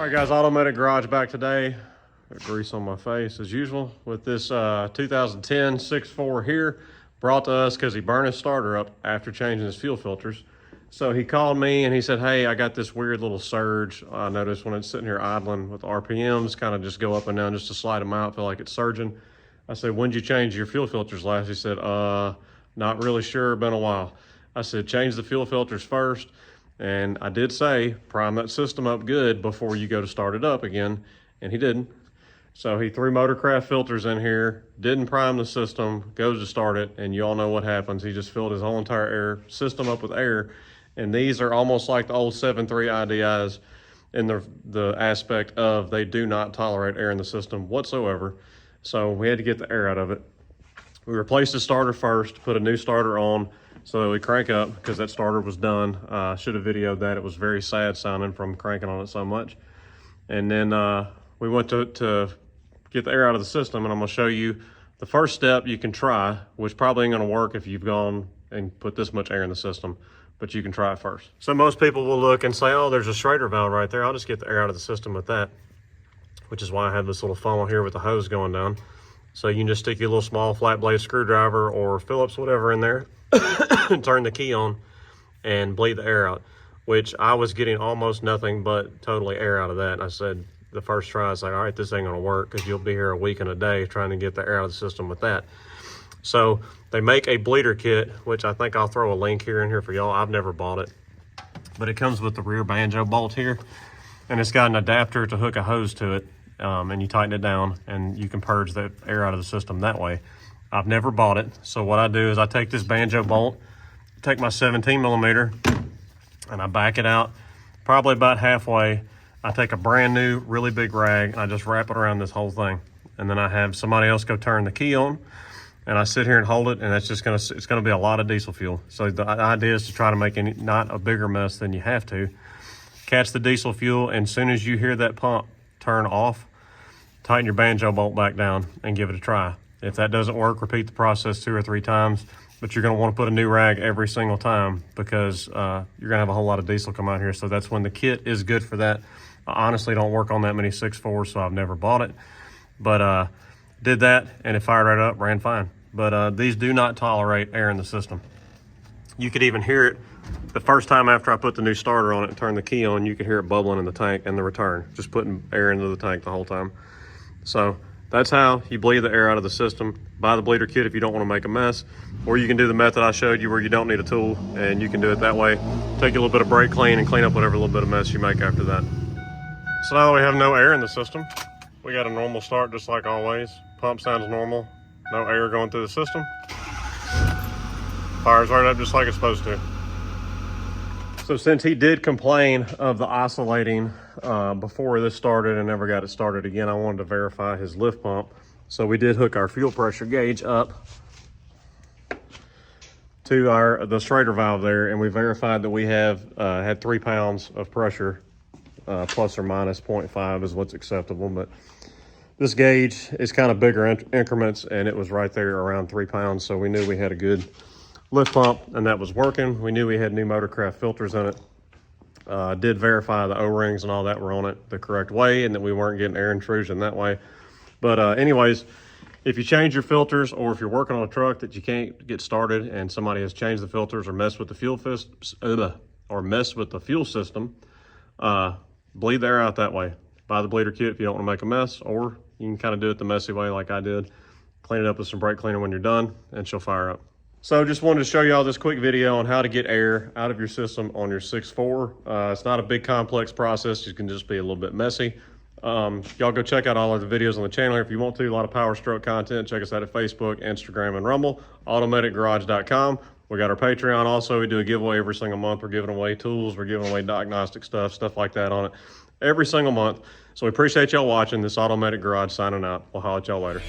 All right, guys, Automatic Garage back today. Got grease on my face as usual with this 2010 6.4 here, brought to us because he burned his starter up after changing his fuel filters. So he called me and he said, hey, I got this weird little surge. I noticed when it's sitting here idling with RPMs, kind of just go up and down just to slide them out, feel like it's surging. I said, when did you change your fuel filters last? He said, not really sure, been a while. I said, change the fuel filters first. And I did say, prime that system up good before you go to start it up again. And he didn't. So he threw Motorcraft filters in here, didn't prime the system, goes to start it, and you all know what happens. He just filled his whole entire air system up with air. And these are almost like the old 7.3 IDIs in the aspect of they do not tolerate air in the system whatsoever. So we had to get the air out of it. We replaced the starter first, put a new starter on so that we crank up because that starter was done. Should have videoed that. It was very sad sounding from cranking on it so much. And then we went to get the air out of the system, and I'm gonna show you the first step you can try, which probably ain't gonna work if you've gone and put this much air in the system, but you can try it first. So most people will look and say, oh, there's a Schrader valve right there. I'll just get the air out of the system with that, which is why I have this little funnel here with the hose going down. So you can just stick your little small flat blade screwdriver or Phillips, whatever in there, and turn the key on and bleed the air out, which I was getting almost nothing but totally air out of that. And I said, the first try, I was like, all right, this ain't gonna work because you'll be here a week and a day trying to get the air out of the system with that. So they make a bleeder kit, which I think I'll throw a link here in here for y'all. I've never bought it, but it comes with the rear banjo bolt here, and it's got an adapter to hook a hose to it, and you tighten it down and you can purge the air out of the system that way. I've never bought it. So what I do is I take this banjo bolt, take my 17 millimeter, and I back it out probably about halfway. I take a brand new, really big rag, and I just wrap it around this whole thing. And then I have somebody else go turn the key on, and I sit here and hold it, and it's gonna be a lot of diesel fuel. So the idea is to try to make not a bigger mess than you have to. Catch the diesel fuel, and as soon as you hear that pump turn off, tighten your banjo bolt back down and give it a try. If that doesn't work, repeat the process 2 or 3 times, but you're gonna wanna put a new rag every single time because you're gonna have a whole lot of diesel come out here. So that's when the kit is good for that. I honestly don't work on that many 6.4s, so I've never bought it. But did that, and it fired right up, ran fine. But these do not tolerate air in the system. You could even hear it the first time after I put the new starter on it and turned the key on. You could hear it bubbling in the tank and the return, just putting air into the tank the whole time. So that's how you bleed the air out of the system. Buy the bleeder kit if you don't want to make a mess, or you can do the method I showed you where you don't need a tool, and you can do it that way. Take a little bit of brake clean and clean up whatever little bit of mess you make after that. So now that we have no air in the system, we got a normal start just like always. Pump sounds normal, no air going through the system. Fires right up just like it's supposed to. So since he did complain of the oscillating before this started and never got it started again, I wanted to verify his lift pump. So we did hook our fuel pressure gauge up to the Schrader valve there, and we verified that we have had 3 pounds of pressure, plus or minus 0.5 is what's acceptable. But this gauge is kind of bigger increments, and it was right there around 3 pounds. So we knew we had a good lift pump, and that was working. We knew we had new Motorcraft filters in it. Did verify the O-rings and all that were on it the correct way, and that we weren't getting air intrusion that way. But anyways, if you change your filters, or if you're working on a truck that you can't get started and somebody has changed the filters or messed with the fuel system, bleed the air out that way. Buy the bleeder kit if you don't want to make a mess, or you can kind of do it the messy way like I did. Clean it up with some brake cleaner when you're done, and she'll fire up. So just wanted to show y'all this quick video on how to get air out of your system on your 6.4. It's not a big complex process. It can just be a little bit messy. Y'all go check out all of the videos on the channel if you want to. A lot of Power Stroke content. Check us out at Facebook, Instagram, and Rumble. AutomaticGarage.com. We got our Patreon also. We do a giveaway every single month. We're giving away tools. We're giving away diagnostic stuff like that on it every single month. So we appreciate y'all watching. This Automatic Garage signing out. We'll holler at y'all later.